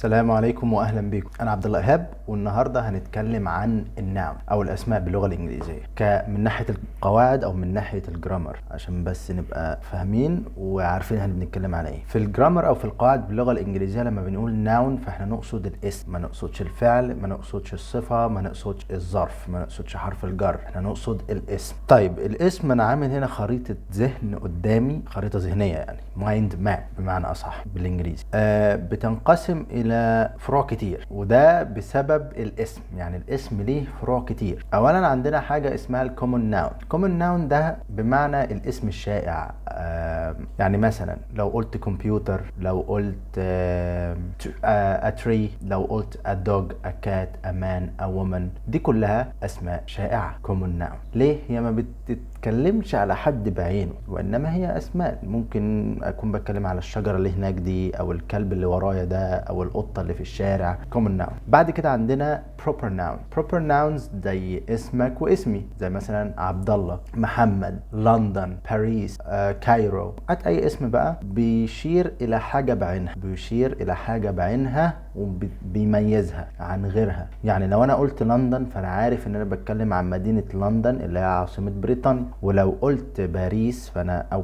السلام عليكم واهلا بكم. انا عبد الله ايهاب، والنهارده هنتكلم عن الناون او الاسماء باللغه الانجليزيه من ناحيه القواعد او من ناحيه الجرامر، عشان بس نبقى فاهمين وعارفين احنا بنتكلم على ايه. في الجرامر او في القواعد باللغه الانجليزيه لما بنقول ناون فاحنا نقصد الاسم، ما نقصدش الفعل، ما نقصدش الصفه، ما نقصدش الظرف، ما نقصدش حرف الجر، احنا نقصد الاسم. طيب الاسم انا عامل هنا خريطه ذهن قدامي، خريطه ذهنيه يعني مايند ماب بمعنى اصح بالانجليزي. بتنقسم الى فروع كتير، وده بسبب الاسم. يعني الاسم ليه فروع كتير. اولا عندنا حاجه اسمها الكومون ناون. الكومون ناون ده بمعنى الاسم الشائع. يعني مثلا لو قلت كمبيوتر، لو قلت a tree، لو قلت a dog، a cat، a man، a woman، دي كلها اسماء شائعه كومون ناون. ليه؟ هي ما بتتكلمش على حد بعينه، وانما هي اسماء. ممكن اكون بتكلم على الشجره اللي هناك دي، او الكلب اللي ورايا ده، او القطه اللي في الشارع. كومون ناون. بعد كده عندنا proper noun. proper nouns زي اسمك واسمي، زي مثلا عبد الله، محمد، لندن، باريس، كايرو. هات اي اسم بقى بيشير الى حاجه بعينها، بيشير الى حاجه بعينها وبيميزها عن غيرها. يعني لو انا قلت لندن فانا عارف ان انا بتكلم عن مدينه لندن اللي هي عاصمه بريطانيا. ولو قلت باريس فانا او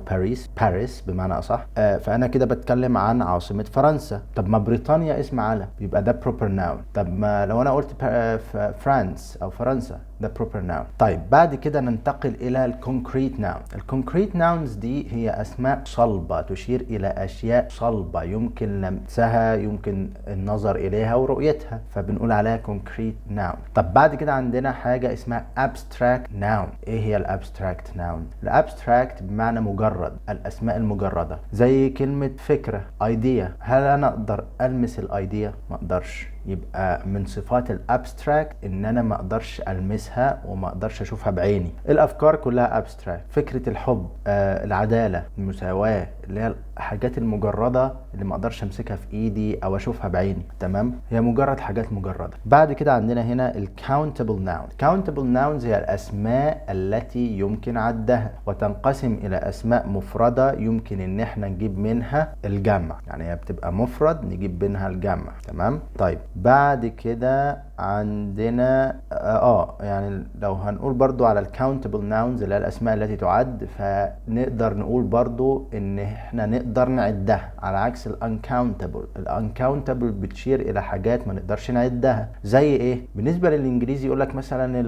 باريس بمعنى اصح، فانا كده بتكلم عن عاصمه فرنسا. طب ما بريطانيا اسم علم، يبقى ده proper noun. طب ما لو انا قلت فرانس او فرنسا، ده proper noun. طيب بعد كده ننتقل الى الكونكريت ناون. الكونكريت ناونز دي هي اسماء صلبه تشير الى اشياء صلبه يمكن لمسها، يمكن النظر اليها ورؤيتها، فبنقول عليها كونكريت ناون. طب بعد كده عندنا حاجه اسمها abstract noun. ايه هي الابستراكت ناون؟ الابستراكت بمعنى مجرد، الاسماء المجرده، زي كلمه فكره ايديا. هل انا اقدر المس الايديا؟ ما اقدرش. يبقى من صفات الابستراكت ان انا ما اقدرش المسها وما اقدرش اشوفها بعيني. الافكار كلها ابستراكت. فكره الحب، العداله، المساواه، اللي هي الحاجات المجرده اللي ما اقدرش امسكها في ايدي او اشوفها بعيني. تمام، هي مجرد حاجات مجرده. بعد كده عندنا هنا الكاونتبل ناون. الكاونتبل ناونز هي الاسماء التي يمكن عدها، وتنقسم الى اسماء مفرده يمكن ان احنا نجيب منها الجمع. يعني هي بتبقى مفرد نجيب منها الجمع. تمام. طيب بعد كده عندنا يعني لو هنقول برضو على الكاونتبل ناونز اللي هي الاسماء التي تعد، فنقدر نقول برضو ان احنا نقدر نعدها، على عكس الانكاونتبل. الانكاونتبل بتشير الى حاجات ما نقدرش نعدها. زي ايه؟ بالنسبه للانجليزي يقول لك مثلا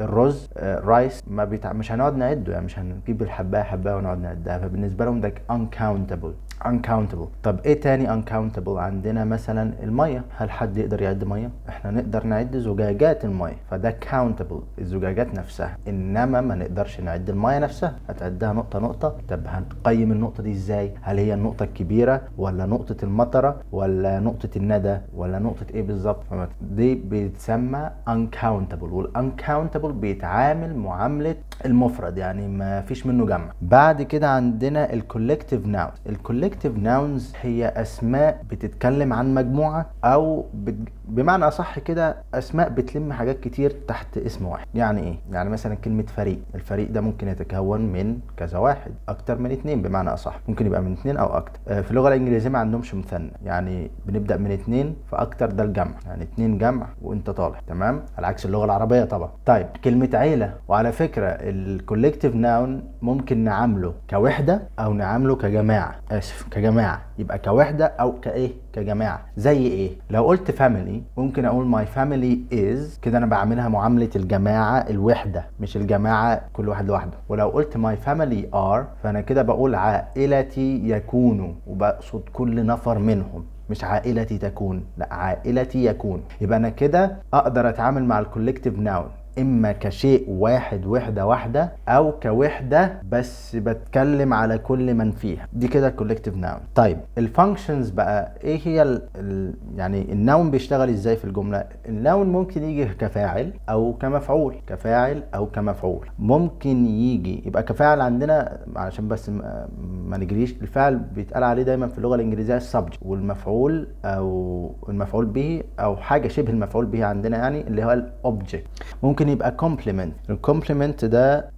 الرز، رايس، مش هنقعد نعده، يعني مش هنجيب الحبايه حبايه ونقعد نعدها، فبالنسبه لهم ده uncountable. طب ايه تاني uncountable؟ عندنا مثلا الميه. هل حد يقدر يعد ميه؟ احنا نقدر نعد زجاجات الميه، فده countable، الزجاجات نفسها، انما ما نقدرش نعد الميه نفسها. هتعدها نقطه نقطه. طب هنقيم النقطه دي ازاي؟ هل هي النقطه الكبيره، ولا نقطه المطره، ولا نقطه الندى، ولا نقطه ايه بالظبط؟ دي بتسمى uncountable. والاncountable بيتعامل معامله المفرد، يعني ما فيش منه جمع. بعد كده عندنا الكولكتيف ناون. الكولكتيف ناونز هي اسماء بتتكلم عن مجموعه، او بمعنى اصح كده اسماء بتلم حاجات كتير تحت اسم واحد. يعني ايه؟ يعني مثلا كلمه فريق. الفريق ده ممكن يتكون من كذا واحد، اكتر من اتنين بمعنى اصح، ممكن يبقى من اتنين او اكتر. في اللغه الانجليزيه ما عندهمش مثنى، يعني بنبدا من اتنين فاكتر، ده الجمع، يعني اتنين جمع وانت طالع. تمام، على عكس اللغه العربيه طبعا. طيب كلمه عيله. وعلى فكره الكولكتيف ناون ممكن نعامله كوحده او نعامله كجماعه. يبقى كوحده او كجماعه. زي ايه؟ لو قلت فاميلي ممكن اقول my family is، كده انا بعملها معامله الجماعه، الوحده، مش الجماعه كل واحد لوحده. ولو قلت my family are فانا كده بقول عائلتي يكونوا، وبقصد كل نفر منهم، مش عائلتي تكون، لا عائلتي يكون. يبقى انا كده اقدر اتعامل مع الكولكتيف ناون اما كشيء واحد، وحده واحده، او كوحده بس بتكلم على كل من فيها. دي كده الكولكتيف ناون. طيب الفانكشنز بقى ايه هي؟ يعني الناون بيشتغل ازاي في الجمله؟ الناون ممكن يجي كفاعل او كمفعول. كفاعل او كمفعول. ممكن يجي يبقى كفاعل عندنا، علشان بس ما نجريش، الفعل بيتقال عليه دايما في اللغه الانجليزيه السبجكت، والمفعول او المفعول به او حاجه شبه المفعول به عندنا يعني اللي هو الاوبجكت. ممكن ممكن يبقى compliment. الكومبلمنت ده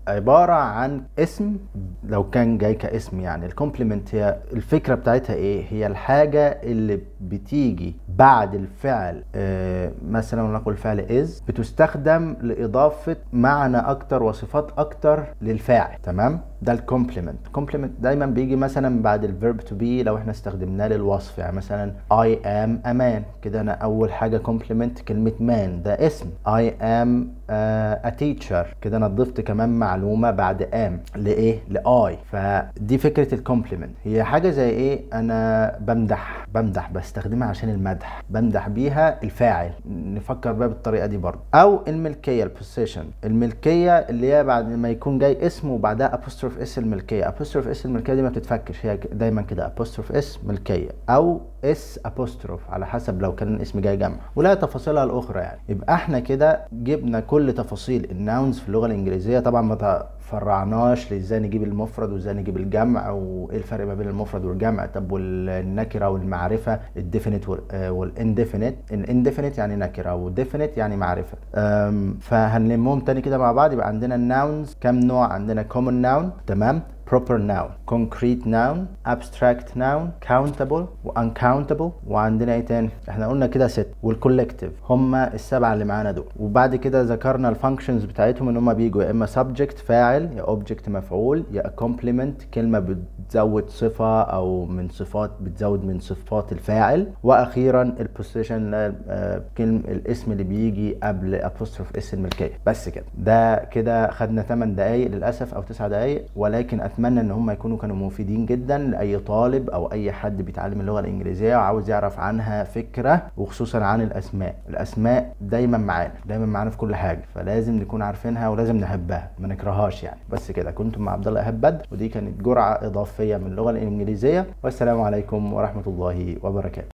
عبارة عن اسم لو كان جاي كاسم. يعني الكومبلمنت هي الفكرة بتاعتها ايه؟ هي الحاجة اللي بتيجي بعد الفعل، مثلا نقول الفعل is، بتستخدم لإضافة معنى أكتر وصفات أكتر للفاعل. تمام؟ ده الكومبلمنت. الكومبلمنت دايما بيجي مثلا بعد الفيرب تو بي لو احنا استخدمناه للوصف. يعني مثلا I am a man، كده أنا أول حاجة كومبلمنت كلمة man، ده اسم. I am a teacher، كده أنا ضفت كمان معلومة بعد am لإيه؟ لآي. فدي فكرة الكومبلمنت. هي حاجة زي إيه؟ أنا بمدح بستخدمها عشان المدح، بمدح بيها الفاعل. نفكر بقى بالطريقة دي برضه. أو الملكية، البوسيشن، الملكية اللي هي بعد ما يكون جاي اسم وبعدها apostrophe اس الملكية. apostrophe اس الملكية دي ما بتتفكش، هي دايما كده apostrophe اس ملكية أو اس apostrophe على حسب لو كان الاسم جاي جمع، ولا تفاصيلها الأخرى. يعني يبقى احنا كده جبنا كل تفاصيل الناونز في اللغة الإنجليزية. طبعا ما فرعناش لازاي نجيب المفرد وازاي نجيب الجمع وايه الفرق ما بين المفرد والجمع. طب والنكره والمعرفه، الديفينيت والانديفينيت. الانديفينيت يعني نكره وديفينيت يعني معرفه. فهنلمهم تاني كده مع بعض. يبقى عندنا الناونز كم نوع؟ عندنا common noun، تمام، proper noun، concrete noun، abstract noun، countable و uncountable. وعندنا ايه تاني؟ احنا قلنا كده 6. والcollective هما السبعة اللي معانا دول. وبعد كده ذكرنا الفانكشنز بتاعتهم ان هما بيجوا يا اما subject فاعل، يا object مفعول، يا complement كلمة بتزود صفة او من صفات، بتزود من صفات الفاعل. واخيرا البوزيشن، كلمة الاسم اللي بيجي قبل apostrophe اس الملكية. بس كده. ده كده خدنا 8 دقايق للاسف او 9 دقايق، ولكن اتمنى ان هم كانوا مفيدين جدا لاي طالب او اي حد بيتعلم اللغه الانجليزيه وعاوز يعرف عنها فكره، وخصوصا عن الاسماء. الاسماء دايما معانا في كل حاجه، فلازم نكون عارفينها ولازم نحبها ما نكرهاش يعني. بس كده. كنت مع عبد الله ايهاب بدر، ودي كانت جرعه اضافيه من اللغه الانجليزيه. والسلام عليكم ورحمه الله وبركاته.